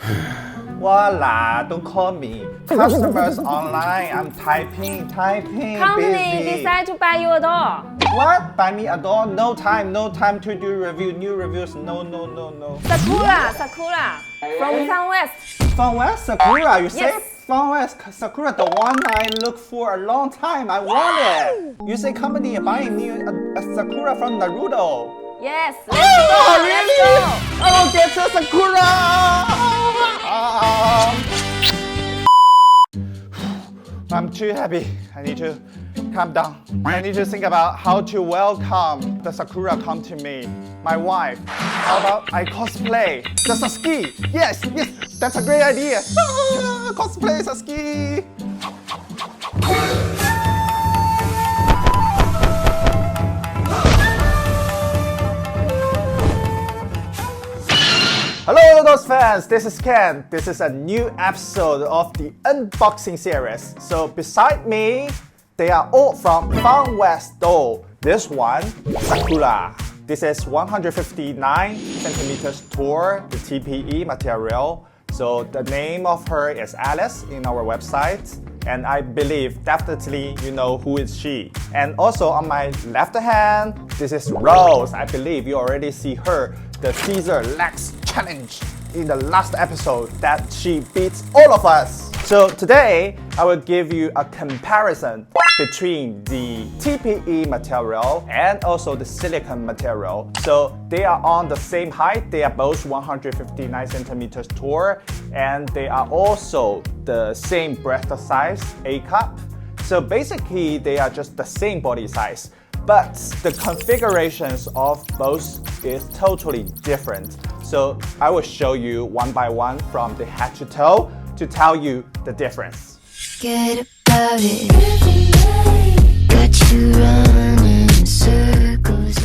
Voila, don't call me. Customers online, I'm typing, Company busy. decide to buy you a doll. What? Buy me a doll? No time to do review, new reviews. No. Sakura. From FunWest. FunWest, Sakura, you say? Yes. FunWest, Sakura, the one I looked for a long time. I want it. You say company buying me a Sakura from Naruto. Yes. Oh, really? Oh, get the Sakura! I'm too happy. I need to calm down. I need to think about how to welcome the Sakura come to me. My wife. How about I cosplay the Sasuke? Yes, that's a great idea. Cosplay Sasuke. Hello AllYourDolls fans, this is Ken. This is a new episode of the unboxing series. So beside me, they are all from FunWest doll. This one, Sakura. This is 159 centimeters tall, the TPE material. So the name of her is Alice in our website. And I believe definitely you know who is she. And also on my left hand, this is Rose. I believe you already see her, the Caesar legs challenge in the last episode that she beats all of us. So today, I will give you a comparison between the TPE material and also the silicone material. So they are on the same height. They are both 159 centimeters tall, and they are also the same breast size, A cup. So basically, they are just the same body size, but the configurations of both is totally different. So I will show you one by one from the head to toe to tell you the difference. Get about it. Got you running in circles.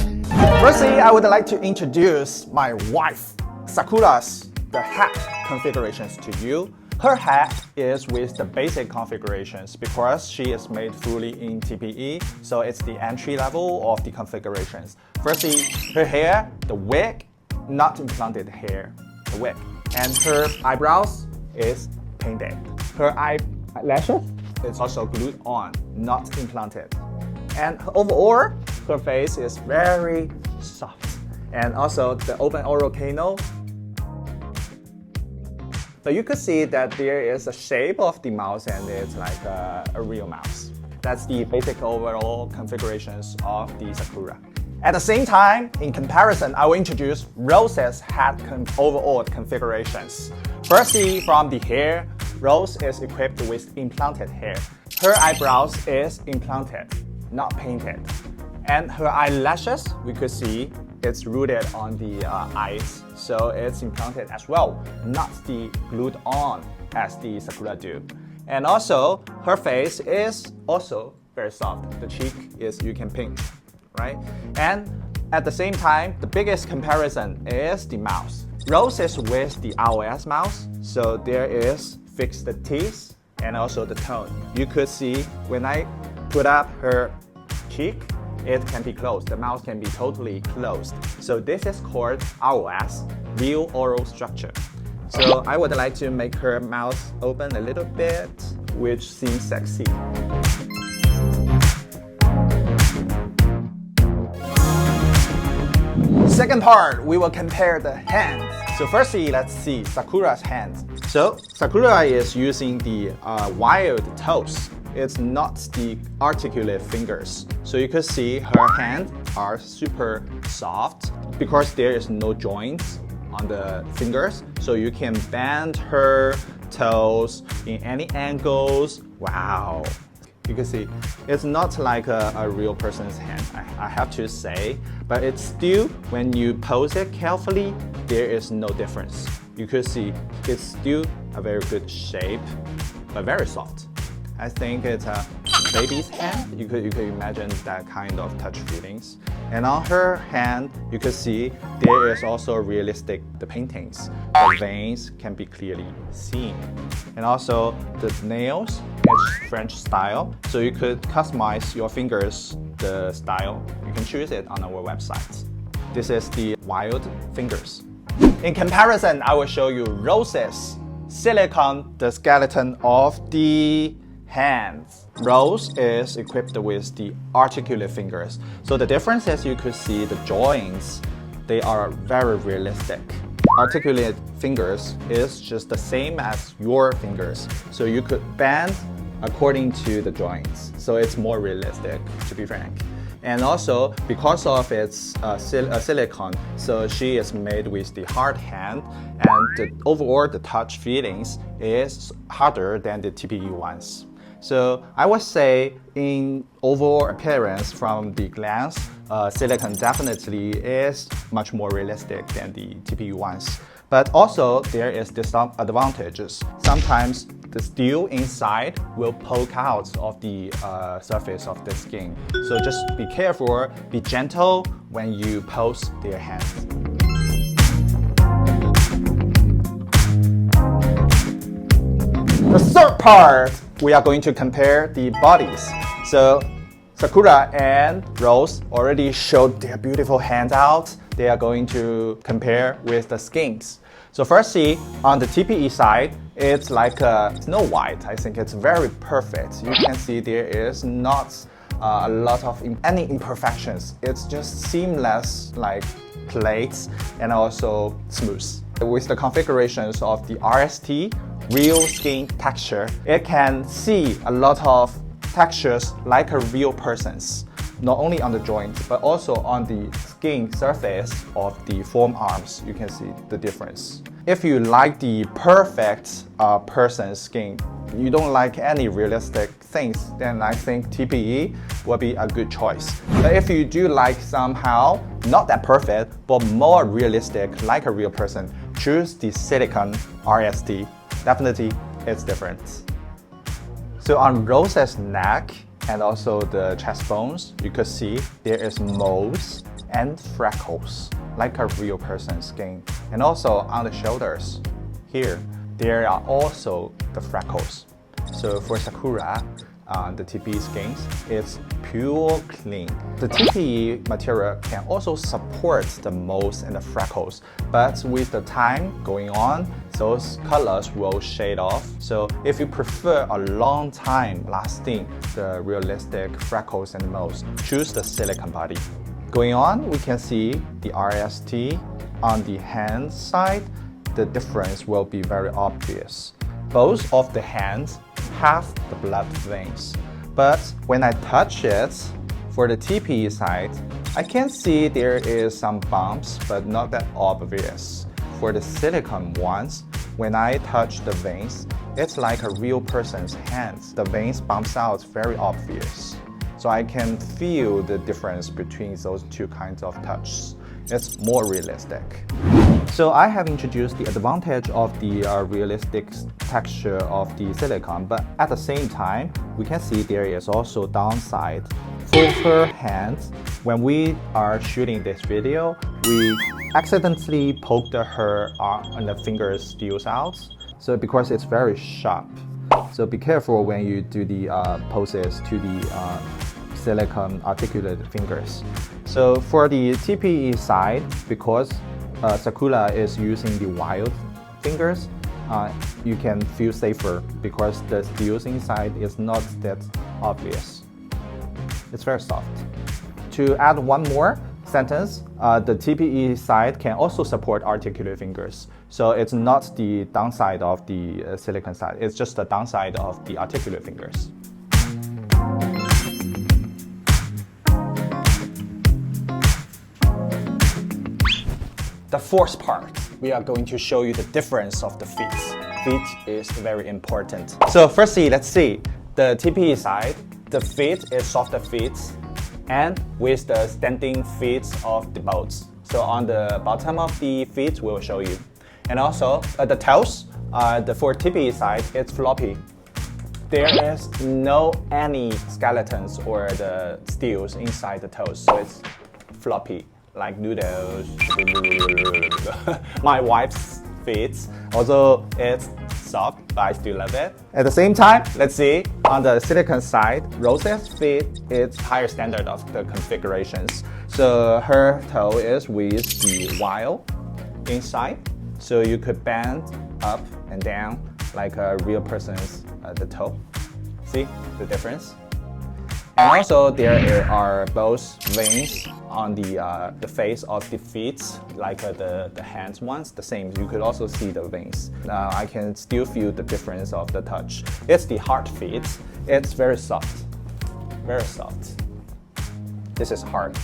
Firstly, I would like to introduce my wife, Sakura's the head configurations to you. Her head is with the basic configurations because she is made fully in TPE, so it's the entry level of the configurations. Firstly, her hair, the wig, not implanted hair, the wig. And her eyebrows is painted. Her eyelashes is also glued on, not implanted. And overall, her face is very soft. And also the open oral canal. But you could see that there is a shape of the mouse and it's like a real mouse. That's the basic overall configurations of the Sakura. At the same time, in comparison, I will introduce Rose's head overall configurations. Firstly, from the hair, Rose is equipped with implanted hair. Her eyebrows is implanted, not painted. And her eyelashes, we could see it's rooted on the eyes, so it's implanted as well, not the glued on as the Sakura do. And also, her face is also very soft. The cheek is, you can pinch, right? And at the same time, the biggest comparison is the mouse. Rose is with the iOS mouse, so there is fixed teeth and also the tone. You could see when I put up her cheek, it can be closed. The mouth can be totally closed. So this is called iOS, real oral structure. So I would like to make her mouth open a little bit, which seems sexy. Second part, we will compare the hands. So firstly, let's see Sakura's hands. So Sakura is using the wired toes. It's not the articulate fingers. So you can see her hands are super soft because there is no joints on the fingers. So you can bend her toes in any angles. Wow. You can see it's not like a real person's hand, I have to say, but it's still, when you pose it carefully, there is no difference. You could see it's still a very good shape, but very soft. I think it's a baby's hand. You could imagine that kind of touch feelings. And on her hand, you could see there is also realistic the paintings. The veins can be clearly seen. And also the nails is French style. So you could customize your fingers, the style. You can choose it on our website. This is the wild fingers. In comparison, I will show you Rose's silicone, the skeleton of the hands. Rose is equipped with the articulate fingers. So the difference is you could see the joints, they are very realistic. Articulate fingers is just the same as your fingers. So you could bend according to the joints. So it's more realistic, to be frank. And also, because of its silicone, so she is made with the hard hand, and overall the touch feelings is harder than the TPE ones. So I would say in overall appearance from the glance, silicone definitely is much more realistic than the TPE ones. But also there is disadvantages. Sometimes the steel inside will poke out of the surface of the skin. So just be careful, be gentle when you pose their hands. The third part, we are going to compare the bodies. So Sakura and Rose already showed their beautiful hands out. They are going to compare with the skins. So firstly, on the TPE side, it's like a Snow White. I think it's very perfect. You can see there is not a lot of any imperfections. It's just seamless like plates and also smooth. With the configurations of the RST, real skin texture, it can see a lot of textures like a real person's, not only on the joints but also on the skin surface of the forearms. You can see the difference. If you like the perfect person's skin, you don't like any realistic things, then I think TPE will be a good choice. But if you do like somehow not that perfect but more realistic like a real person, choose the silicone RST. Definitely it's different. So on Rose's neck and also the chest bones, you could see there is moles and freckles like a real person's skin. And also on the shoulders, here, there are also the freckles. So for Sakura, the TPE skins, it's pure clean. The TPE material can also support the moles and the freckles, but with the time going on, those colors will shade off. So if you prefer a long time lasting the realistic freckles and moles, choose the silicone body. Going on, we can see the RST on the hand side. The difference will be very obvious. Both of the hands have the blood veins, but when I touch it, for the TPE side, I can see there is some bumps, but not that obvious. For the silicone ones, when I touch the veins, it's like a real person's hands. The veins bumps out very obvious. So I can feel the difference between those two kinds of touches. It's more realistic. So I have introduced the advantage of the realistic texture of the silicone, but at the same time, we can see there is also downside. For her hands, when we are shooting this video, we accidentally poked her arm and the fingers steals out. So because it's very sharp. So be careful when you do the poses to the silicone articulated fingers. So for the TPE side, because Sakura is using the wild fingers, you can feel safer because the steels inside is not that obvious. It's very soft. To add one more sentence, the TPE side can also support articulate fingers. So it's not the downside of the silicone side, it's just the downside of the articulate fingers. The fourth part, we are going to show you the difference of the feet. Feet is very important. So firstly, let's see. The TPE side, the feet is softer feet and with the standing feet of the boats. So on the bottom of the feet, we'll show you. And also the toes, for TPE side, it's floppy. There is no any skeletons or the steels inside the toes, so it's floppy. Like noodles. My wife's feet, although it's soft, but I still love it. At the same time, let's see, on the silicone side, Rose's feet is higher standard of the configurations. So her toe is with the wile inside, So you could bend up and down like a real person's the toe. See the difference? And also there are both veins on the face of the feet, like the hands ones, the same. You could also see the veins. I can still feel the difference of the touch. It's the hard feet. It's very soft, very soft. This is hard.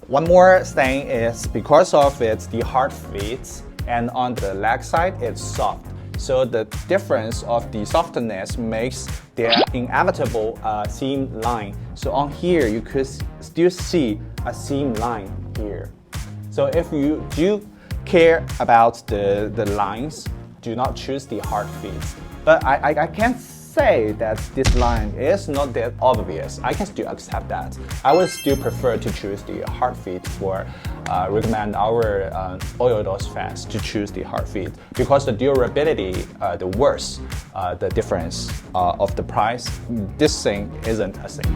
One more thing is because of it's the hard feet, and on the leg side it's soft. So the difference of the softness makes the inevitable seam line. So on here you could still see a seam line here. So if you do care about the lines, do not choose the hard feet. But I can't say that this line is not that obvious. I can still accept that. I would still prefer to choose the hard feet for recommend our AllYourDolls fans to choose the hard feet because the durability, the worse the difference of the price, this thing isn't a thing.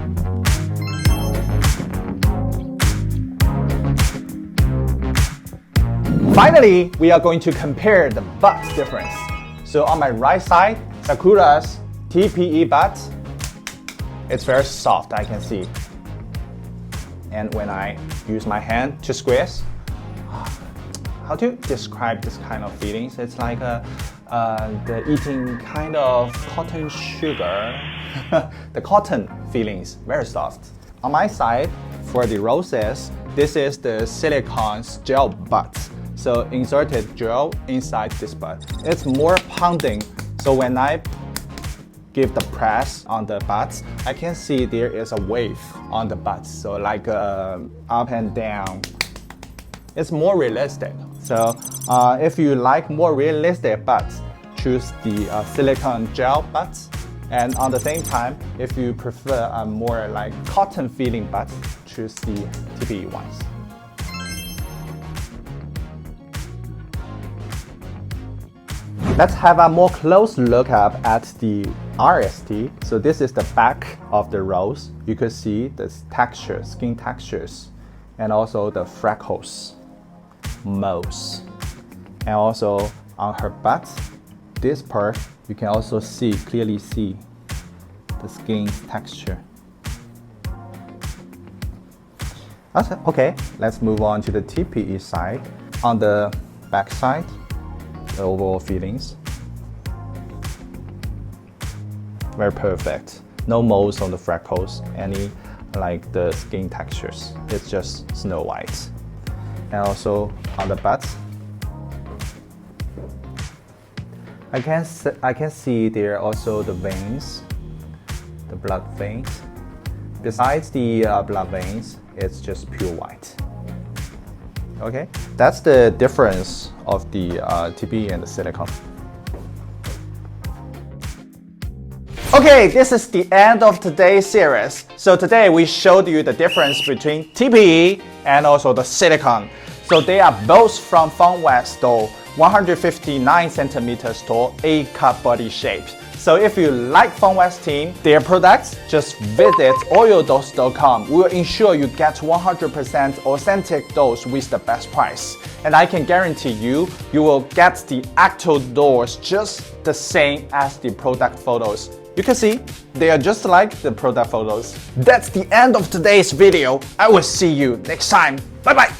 Finally, we are going to compare the butt difference. So on my right side, Sakura's TPE butt, it's very soft, I can see. And when I use my hand to squeeze, how to describe this kind of feelings? It's like the eating kind of cotton sugar, the cotton feelings, very soft. On my side, for the roses, this is the silicone gel butt. So inserted gel inside this butt. It's more pounding, so when I give the press on the butts, I can see there is a wave on the butts, so like up and down. It's more realistic. So if you like more realistic butts, choose the silicone gel butts. And on the same time, if you prefer a more like cotton feeling butts, choose the TPE ones. Let's have a more close look up at the RST. So this is the back of the rose. You could see the texture, skin textures, and also the freckles, moles. And also on her butt, this part, you can also clearly see the skin texture. Okay, let's move on to the TPE side. On the back side, the overall feelings. Very perfect. No moles on the freckles, any like the skin textures. It's just snow white. And also on the butt, I can see there are also the veins, the blood veins. Besides the blood veins, it's just pure white. Okay, that's the difference of the TPE and the silicone. Okay, this is the end of today's series. So today we showed you the difference between TPE and also the silicone. So they are both from FunWest doll, 159 centimeters tall, A-cup body shape. So if you like FunWest team, their products, just visit AllYourDolls.com. We will ensure you get 100% authentic dolls with the best price. And I can guarantee you will get the actual dolls just the same as the product photos. You can see, they are just like the product photos. That's the end of today's video. I will see you next time. Bye bye.